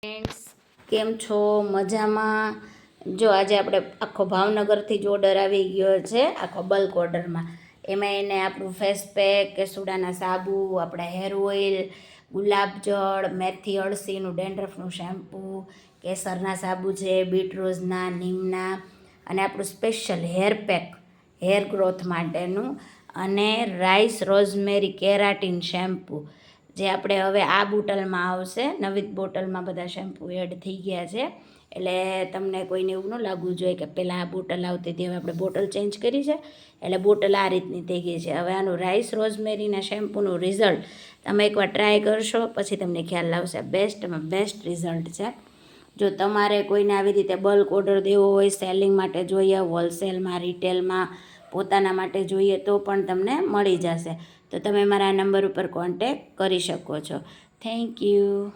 Friends, કેમ છો? મજામાં? જો આજે આપણે આખો ભાવનગરથી જ ઓર્ડર આવી ગયો છે, આખો બલ્ક ઓર્ડરમાં. એમાં એને આપણું ફેસ પેક, કેસુડાના સાબુ, આપણા હેર ઓઇલ, ગુલાબજળ, મેથી અળસીનું ડેન્ડ્રફનું શેમ્પૂ, કેસરના સાબુ છે, બીટરોઝના, નીમના, અને આપણું special hair pack, hair growth માટેનું, અને રાઈસ રોઝમેરી કેરાટીન શેમ્પૂ, જે આપણે હવે આ બોટલમાં આવશે. નવી બોટલમાં બધા શેમ્પૂ એડ થઈ ગયા છે, એટલે તમને કોઈને એવું ન લાગવું જોઈએ કે પહેલાં આ બોટલ આવતી હતી, હવે આપણે બોટલ ચેન્જ કરી છે, એટલે બોટલ આ રીતની થઈ ગઈ છે. હવે આનું રાઈસ રોઝમેરીના શેમ્પૂનું રિઝલ્ટ તમે એકવાર ટ્રાય કરશો, પછી તમને ખ્યાલ આવશે. બેસ્ટમાં બેસ્ટ રિઝલ્ટ છે. જો તમારે કોઈને આવી રીતે બલ્ક ઓર્ડર દેવો હોય, સેલિંગ માટે જોઈએ, હોલસેલમાં, રિટેલમાં, પોતાના માટે જોઈએ, તો પણ તમને મળી જશે. તો તમે મારા નંબર ઉપર કોન્ટેક કરી શકો છો. Thank you.